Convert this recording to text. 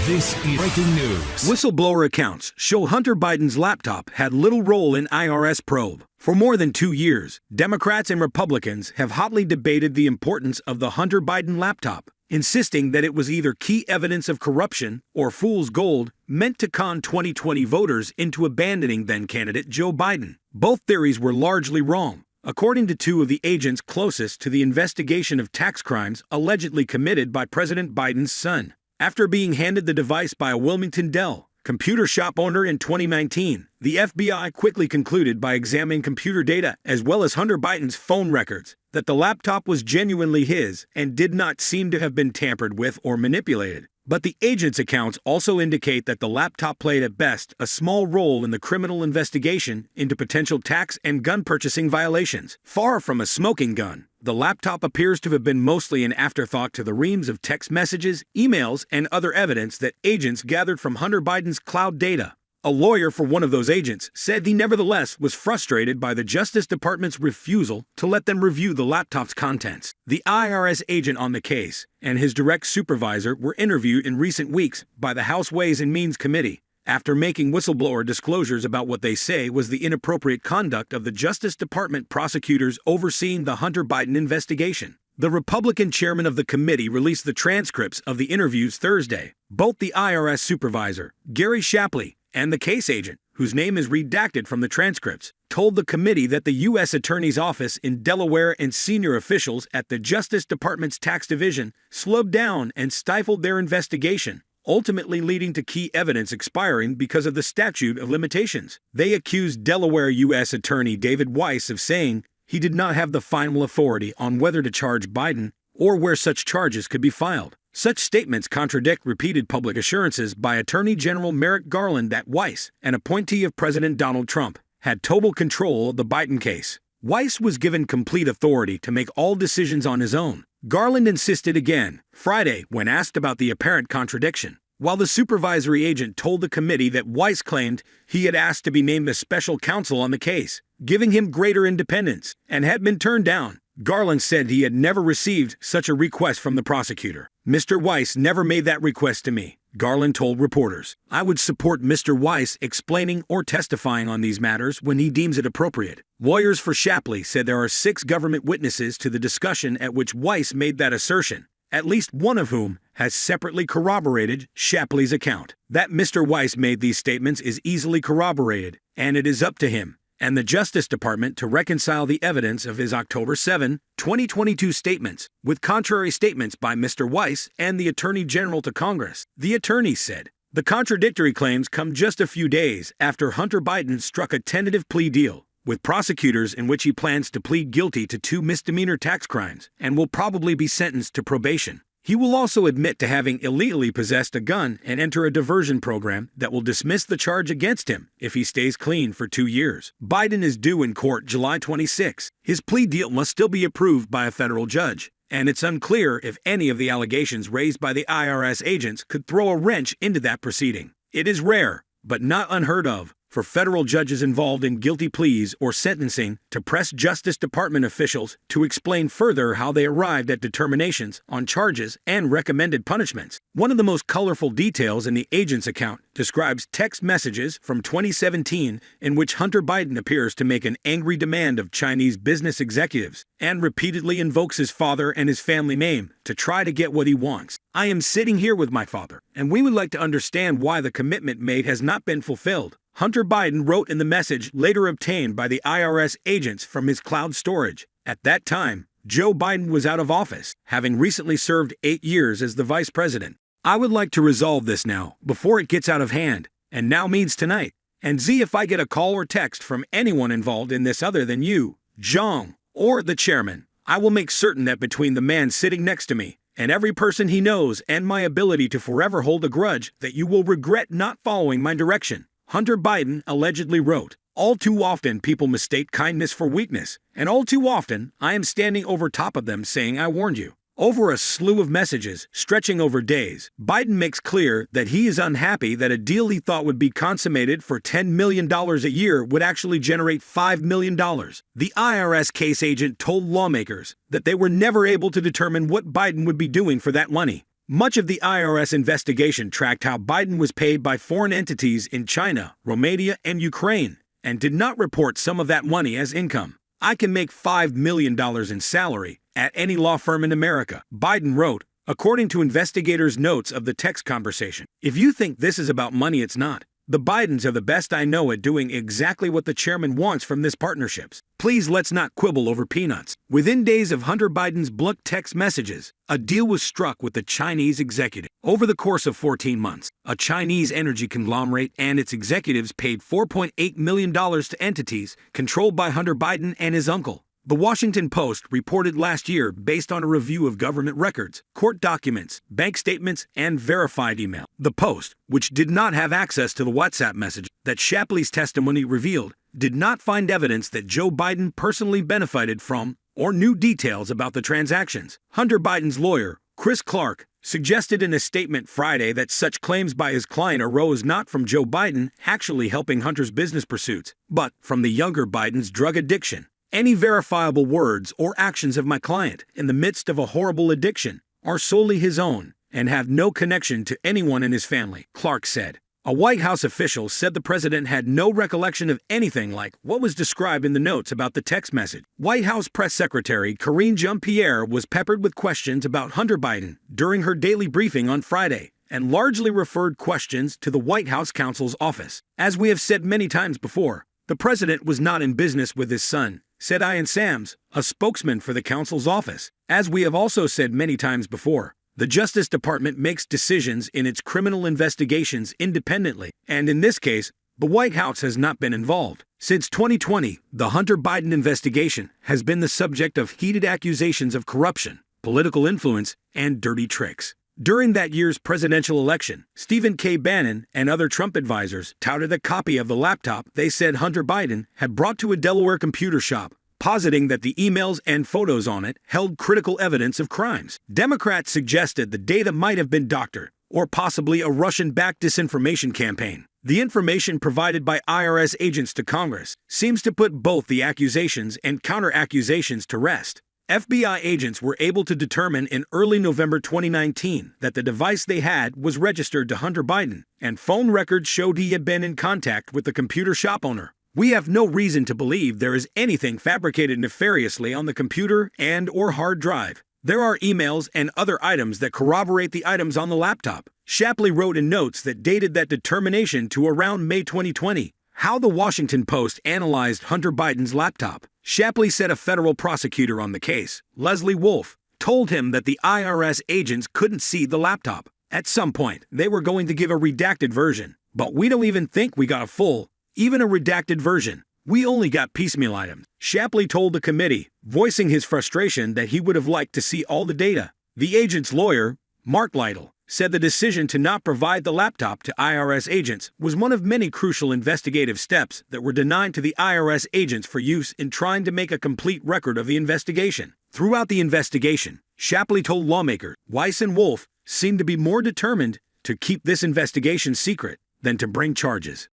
This is breaking news. Whistleblower accounts show Hunter Biden's laptop had little role in IRS probe. For more than 2 years, Democrats and Republicans have hotly debated the importance of the Hunter Biden laptop, insisting that it was either key evidence of corruption or fool's gold meant to con 2020 voters into abandoning then-candidate Joe Biden. Both theories were largely wrong. According to two of the agents closest to the investigation of tax crimes allegedly committed by President Biden's son. After being handed the device by a Wilmington Dell computer shop owner in 2019, the FBI quickly concluded by examining computer data as well as Hunter Biden's phone records that the laptop was genuinely his and did not seem to have been tampered with or manipulated. But the agents' accounts also indicate that the laptop played at best a small role in the criminal investigation into potential tax and gun purchasing violations. Far from a smoking gun, the laptop appears to have been mostly an afterthought to the reams of text messages, emails, and other evidence that agents gathered from Hunter Biden's cloud data. A lawyer for one of those agents said he nevertheless was frustrated by the Justice Department's refusal to let them review the laptop's contents. The IRS agent on the case and his direct supervisor were interviewed in recent weeks by the House Ways and Means Committee after making whistleblower disclosures about what they say was the inappropriate conduct of the Justice Department prosecutors overseeing the Hunter Biden investigation. The Republican chairman of the committee released the transcripts of the interviews Thursday. Both the IRS supervisor, Gary Shapley, and the case agent, whose name is redacted from the transcripts, told the committee that the U.S. Attorney's Office in Delaware and senior officials at the Justice Department's tax division slowed down and stifled their investigation, ultimately leading to key evidence expiring because of the statute of limitations. They accused Delaware U.S. Attorney David Weiss of saying he did not have the final authority on whether to charge Biden or where such charges could be filed. Such statements contradict repeated public assurances by Attorney General Merrick Garland that Weiss, an appointee of President Donald Trump, had total control of the Biden case. Weiss was given complete authority to make all decisions on his own. Garland insisted again, Friday, when asked about the apparent contradiction, while the supervisory agent told the committee that Weiss claimed he had asked to be named as special counsel on the case, giving him greater independence, and had been turned down. Garland said he had never received such a request from the prosecutor. Mr. Weiss never made that request to me, Garland told reporters. I would support Mr. Weiss explaining or testifying on these matters when he deems it appropriate. Lawyers for Shapley said there are 6 government witnesses to the discussion at which Weiss made that assertion, at least one of whom has separately corroborated Shapley's account. That Mr. Weiss made these statements is easily corroborated, and it is up to him and the Justice Department to reconcile the evidence of his October 7, 2022 statements with contrary statements by Mr. Weiss and the Attorney General to Congress, the attorney said. The contradictory claims come just a few days after Hunter Biden struck a tentative plea deal with prosecutors in which he plans to plead guilty to 2 misdemeanor tax crimes and will probably be sentenced to probation. He will also admit to having illegally possessed a gun and enter a diversion program that will dismiss the charge against him if he stays clean for 2 years. Biden is due in court July 26. His plea deal must still be approved by a federal judge, and it's unclear if any of the allegations raised by the IRS agents could throw a wrench into that proceeding. It is rare, but not unheard of, for federal judges involved in guilty pleas or sentencing to press Justice Department officials to explain further how they arrived at determinations on charges and recommended punishments. One of the most colorful details in the agent's account describes text messages from 2017 in which Hunter Biden appears to make an angry demand of Chinese business executives and repeatedly invokes his father and his family name to try to get what he wants. I am sitting here with my father, and we would like to understand why the commitment made has not been fulfilled, Hunter Biden wrote in the message later obtained by the IRS agents from his cloud storage. At that time, Joe Biden was out of office, having recently served 8 years as the vice president. I would like to resolve this now, before it gets out of hand, and now means tonight, and see if I get a call or text from anyone involved in this other than you, Zhang, or the chairman. I will make certain that between the man sitting next to me and every person he knows and my ability to forever hold a grudge that you will regret not following my direction. Hunter Biden allegedly wrote, all too often people mistake kindness for weakness, and all too often I am standing over top of them saying I warned you. Over a slew of messages stretching over days, Biden makes clear that he is unhappy that a deal he thought would be consummated for $10 million a year would actually generate $5 million. The IRS case agent told lawmakers that they were never able to determine what Biden would be doing for that money. Much of the IRS investigation tracked how Biden was paid by foreign entities in China, Romania, and Ukraine, and did not report some of that money as income. "I can make $5 million in salary at any law firm in America," Biden wrote, according to investigators' notes of the text conversation. "If you think this is about money, it's not. The Bidens are the best I know at doing exactly what the chairman wants from this partnerships. Please let's not quibble over peanuts." Within days of Hunter Biden's blunt text messages, a deal was struck with the Chinese executive. Over the course of 14 months, a Chinese energy conglomerate and its executives paid $4.8 million to entities controlled by Hunter Biden and his uncle. The Washington Post reported last year, based on a review of government records, court documents, bank statements, and verified email. The Post, which did not have access to the WhatsApp message that Shapley's testimony revealed, did not find evidence that Joe Biden personally benefited from or knew details about the transactions. Hunter Biden's lawyer, Chris Clark, suggested in a statement Friday that such claims by his client arose not from Joe Biden actually helping Hunter's business pursuits, but from the younger Biden's drug addiction. "Any verifiable words or actions of my client in the midst of a horrible addiction are solely his own and have no connection to anyone in his family," Clark said. A White House official said the president had no recollection of anything like what was described in the notes about the text message. White House Press Secretary Karine Jean-Pierre was peppered with questions about Hunter Biden during her daily briefing on Friday, and largely referred questions to the White House counsel's office. "As we have said many times before, the president was not in business with his son," said Ian Sams, a spokesman for the counsel's office. "As we have also said many times before, the Justice Department makes decisions in its criminal investigations independently, and in this case, the White House has not been involved." Since 2020, the Hunter Biden investigation has been the subject of heated accusations of corruption, political influence, and dirty tricks. During that year's presidential election, Stephen K. Bannon and other Trump advisors touted a copy of the laptop they said Hunter Biden had brought to a Delaware computer shop, positing that the emails and photos on it held critical evidence of crimes. Democrats suggested the data might have been doctored, or possibly a Russian-backed disinformation campaign. The information provided by IRS agents to Congress seems to put both the accusations and counter-accusations to rest. FBI agents were able to determine in early November 2019 that the device they had was registered to Hunter Biden, and phone records showed he had been in contact with the computer shop owner. "We have no reason to believe there is anything fabricated nefariously on the computer and/or hard drive. There are emails and other items that corroborate the items on the laptop," Shapley wrote in notes that dated that determination to around May 2020. How the Washington Post analyzed Hunter Biden's laptop. Shapley said a federal prosecutor on the case, Leslie Wolf, told him that the IRS agents couldn't see the laptop. "At some point, they were going to give a redacted version, but we don't even think we got a full, even a redacted version. We only got piecemeal items," Shapley told the committee, voicing his frustration that he would have liked to see all the data. The agent's lawyer, Mark Lytle, said the decision to not provide the laptop to IRS agents was one of many crucial investigative steps that were denied to the IRS agents for use in trying to make a complete record of the investigation. Throughout the investigation, Shapley told lawmakers, Weiss and Wolf seemed to be more determined to keep this investigation secret than to bring charges.